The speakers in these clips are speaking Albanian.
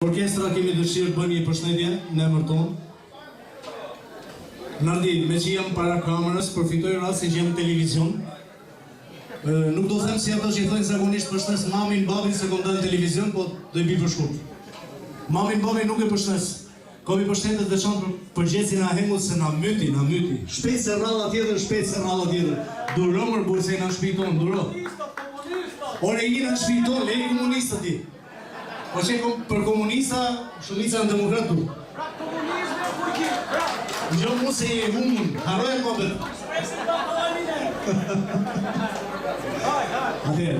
Orkestra kemi dëshirë të bëjmë një përshëndetje në emër tonë. Nardi, me që jam para kamerës, përfitoj rastin që jam në televizion. Nuk do them si ato që i thojnë zakonisht përshëndes mamin, babin se këndon në televizion, po do i bi për shkurt. Mamin, babin nuk e përshëndes. Komi përshëndet dhe qanë përgjecin a hengut se na myti. Shpejt se rralla tjetër. Duro mërë burë se i në shpi tonë, duro. Ore i në shpi tonë, le i komunistët ti. Po që për komunista, shumica në demokratu. Pra komunizme e kujki, Gjo mu se je humun, haroj e kopet. Atër,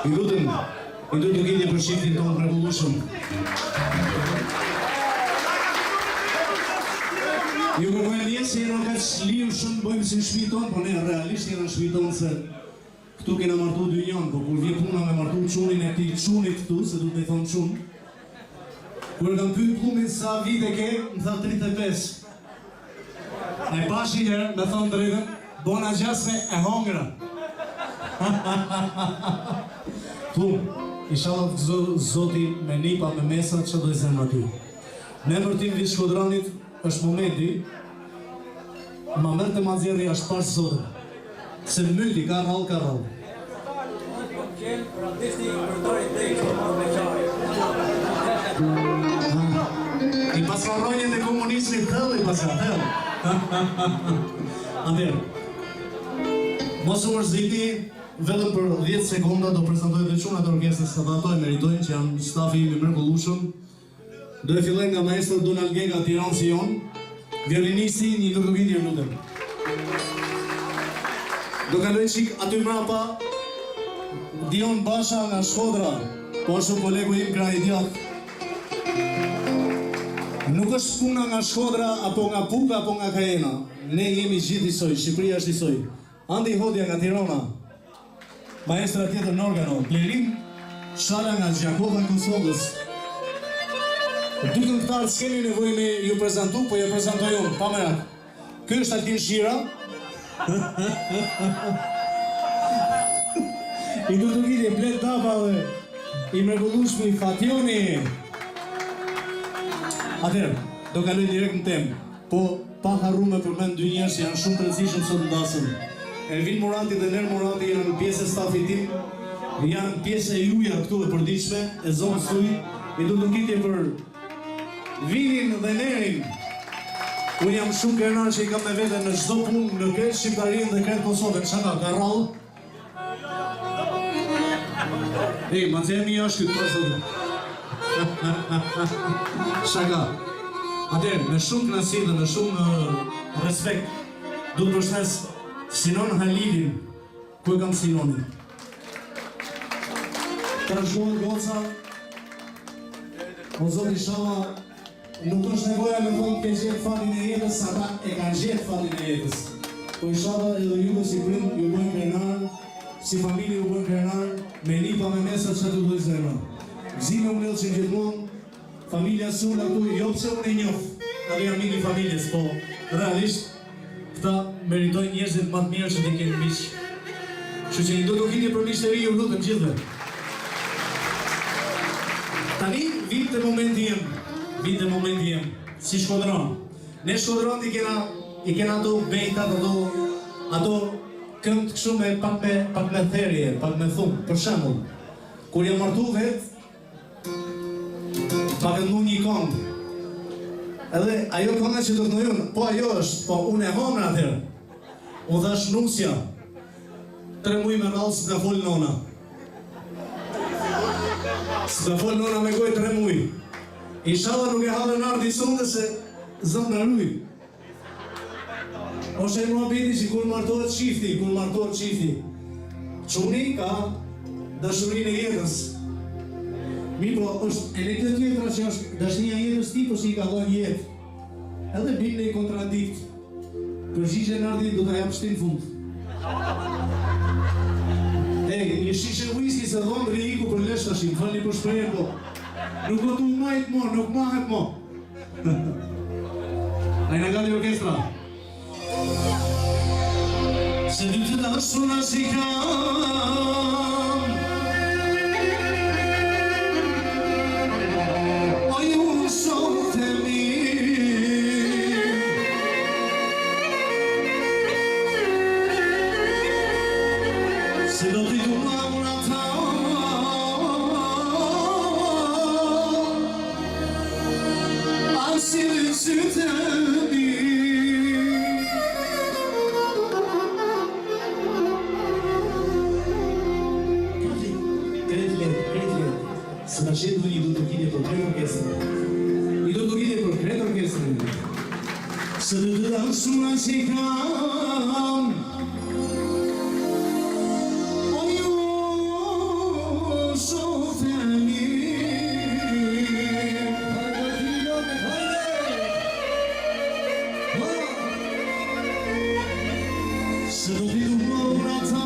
i lutem të gjendje për shiftin tonë revolution. Ju kërkojnë një se jena ka që liu shumë bëjmë si në shpi tonë, po ne realisht jena në shpi tonë se këtu kena martu dy janë, po kur vje puna me martu qunin e këti qunit këtu, se du të i thonë qun. Kur kam pyet plumin sa vite ke, më tha 35. A i pashi herë, me thonë drejtën, bona gjasme e hongra. Plum, inshallah zoti me nipa me mesa që do i zemë aty. Ne për tim vitë shkodranit është momenti, ma mërë të mazjeri ashtë pashë zotë. Se mylli ka rrallë. I pasarronjën e komunizmit thellë i pasar. Atër, mos u mërziti, vetëm për 10 sekonda do prezentoj dhe qunat e orkestrës të datoj meritojnë që janë stafi imi mrekullueshëm. Do e fillojmë nga maestro Donald Gega Tiranë Sion, violinisti një lutëvitje lutem. Do kaloj qik aty mrapa Dion Basha nga Shkodra, po është kolegu im kraj djatë. Nuk është puna nga Shkodra, apo nga Puka, apo nga Kajena. Ne jemi gjithë isoj, Shqipëria është isoj. Andi Hodja nga Tirana, maestra tjetër në organo, Blerim Shala nga Gjakova në Kosovës. Dy këngëtarë s'keni nevojë me ju prezentu, po ju prezentoj unë, pa merak. Ky është Altin Shira. I du të gjidje Blet Daba dhe i mrekullueshmi Fationi. Atëherë, do kaloj direkt në temë, po pa harru me përmend dy njerëz që janë shumë të rëndësishëm sot në dasëm. Ervin Murati dhe Ner Murati janë pjesë e stafit tim, janë pjesë e juja këtu e përditshme, e zonës tuaj. I du të gjidje për Vinin dhe Nerin. Unë jam shumë krenar që i kam me vete në çdo punë në kretë Shqiptarinë dhe kretë Kosovën. Shaka, ka rrallë? Ma të jemi është këtë përsotë. Shaka. Atër, me shumë knasi dhe me shumë respekt, du të përshnes Sinon Halilin, ku e kam Sinonin. Të shkohet goca, o Zoti Shala, nuk është nevoja me thonë ke gjetë fatin e jetës, ata e ka gjetë fatin e jetës. Po inshallah edhe juve si prind ju bëjnë krenar, si familje ju bëjnë krenar, me nipa me mesat që të dojë zemra. Gzime unë që gjithmonë, familja sula këtu, jo pëse unë e njof, edhe jam mini familjes, po realisht, këta meritojnë njerëzit më të mirë që t'i keni miqë. Që që një do të kini për miqteri ju lutëm gjithve. Tani, vitë të momenti jem, si Shkodran. Ne Shkodran i kena ato bejtat, ato kënd kështu me pak me therje, pak me thumë, për shembull. Kur jam martu vetë, pa këndu një këngë. Edhe ajo kënga që do të nëjën, po ajo është, po unë e homër atërë. U dhash nusja, 3 muj me rrallë së nga folë nona. Së nga folë nona me gojë 3 muj. Inshallah nuk e hadhe nardi sonde se zëmë në rruj. O shë e mua biti që kur martohet qifti. Quni ka dashurin e jetës. Mi po është e në këtë tjetra që është dashurin e jetës ti, po që i ka dojnë jetë. Edhe bim në i kontradikt. Përgjigje nardi do të japë shtin fund. Një shishe whisky se dhonë riku për lesh të shimë, falni për shprejë po. Nuk do t'u majtë mo, nuk mahet mo. A i në gati orkestra. Se dy të dashuna si kam, o Se ta shetë një du të kide për kretë orkestrë. I du të kide për kretë orkestrë. Se du të dansura që i kam o jo shote mi. Hajde filone, hajde! Se do t'i du mora ta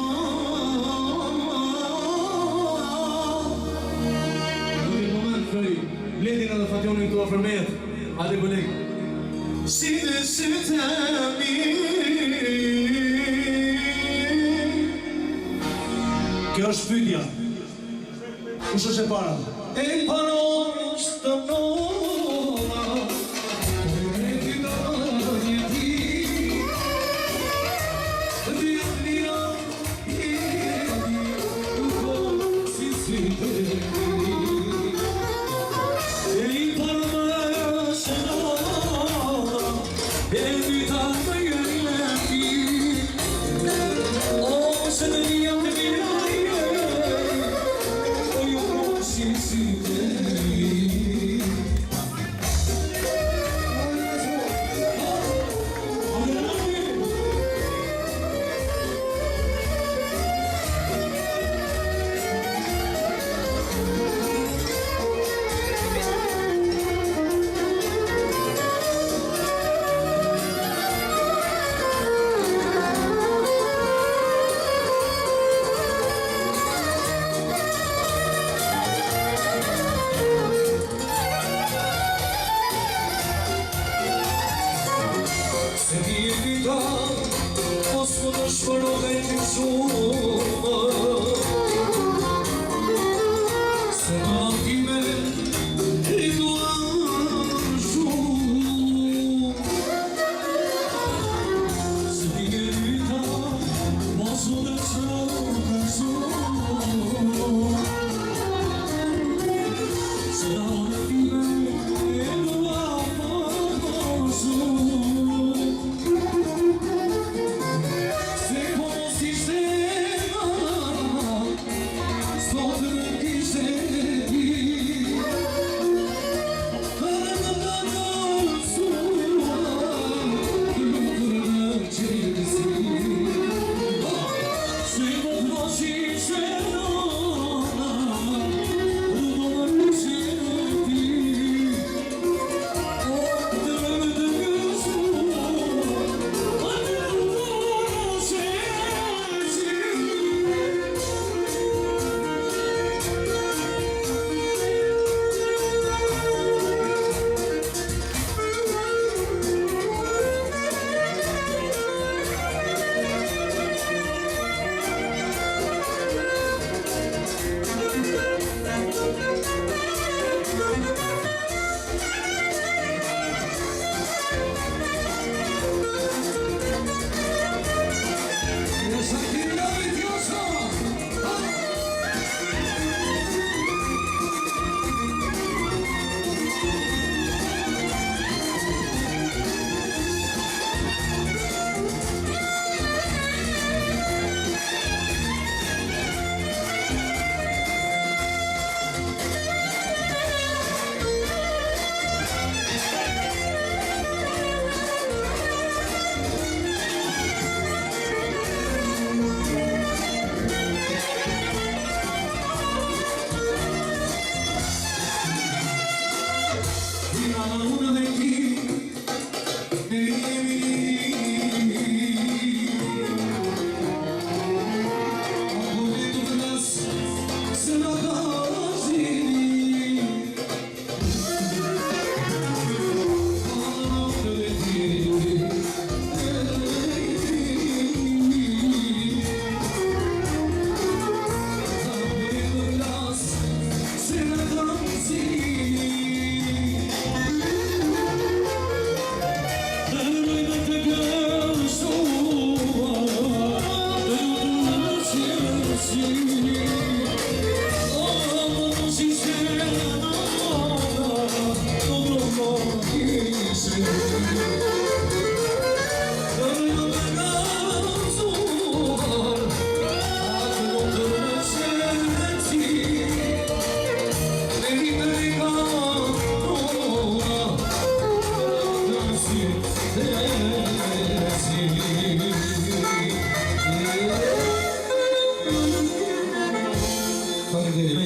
Ledin edhe Fationin të afërmet, hajde koleg. Si dhe sytë mi. Kjo është pyetja. Kush është e para? E para është të nona, e këta një ti, dhja mira, u kohë si sytë mi.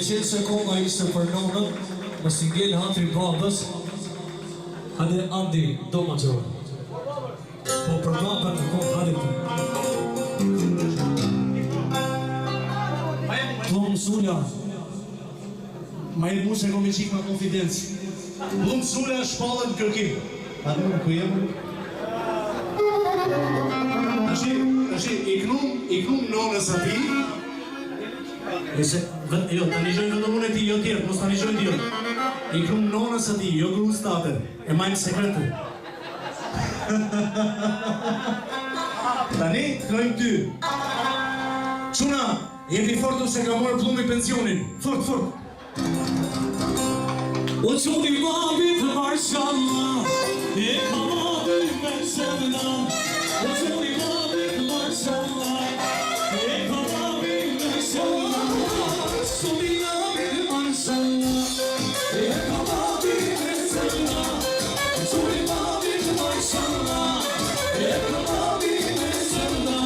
30 sekonda ishte për nonën, më s'ingel hatri babës, hade Andi, do ma gjërë. Po për babën, po hade të. Po mësulla. Ma i mu se kom i qik ma konfidencë. Lumë sura shpallën kërkim. A du, ku jemë? Ashi, i knum nonës ati. Jo, të një vetëm unë e ti, jo tjerë, mos të një tjerë. I knum nonës ati, jo grus tate. E majmë sekretu. Tani, të knojmë ty. Quna, jepi fortu se ka morë plumbi pensionin. Fort. O qoni babit marshallah, e ka babit me shëvna. O qoni babit marshallah, e ka babit me shëvna. Qoni babit marshallah, e ka babit me shëvna. Qoni babit marshallah, e ka babit me shëvna.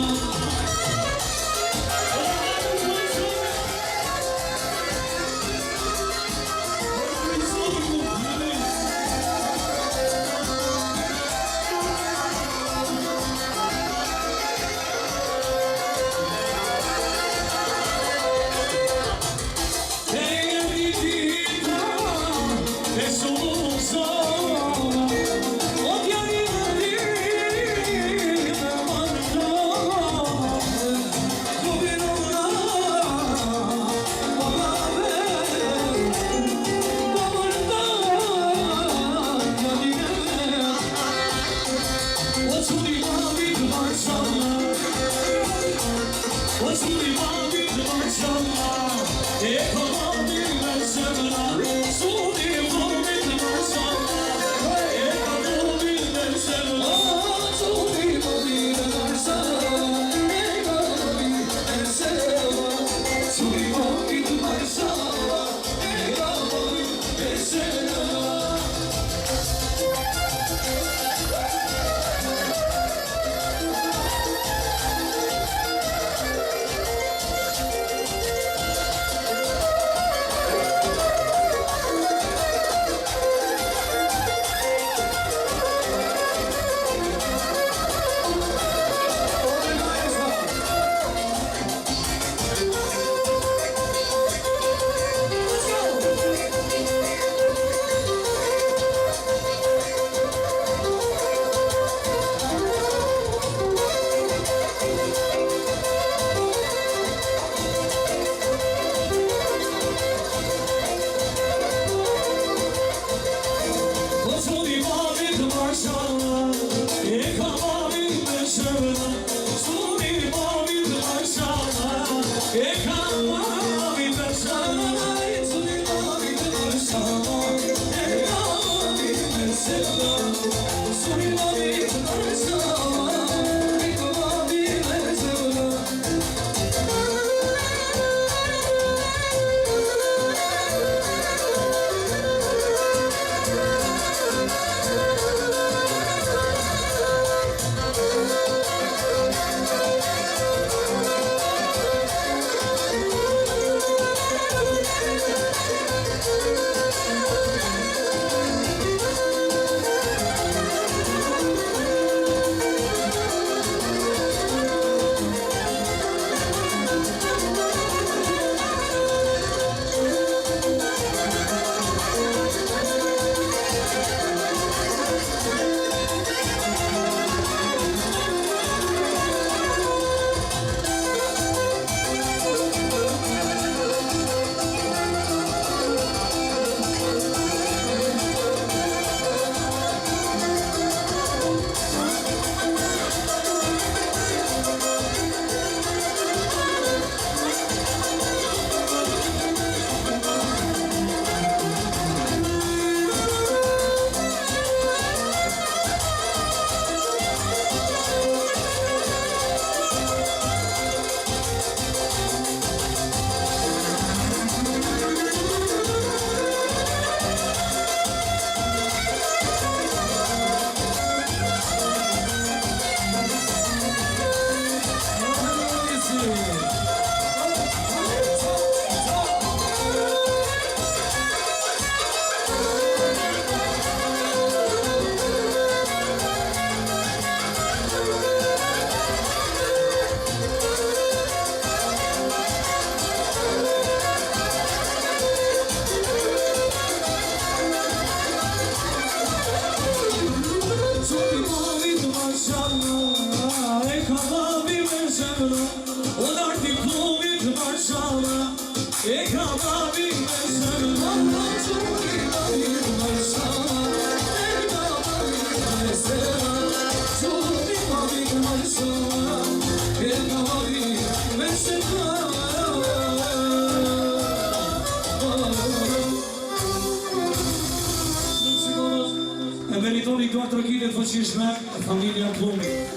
Ti plumit marshallah e ka babin me zemra Gjuri babin marshallah e ka babin me zemra Gjuri babin marshallah e ka babin me zemra E meritoni 4 kile të fëqishme, familja Plumit.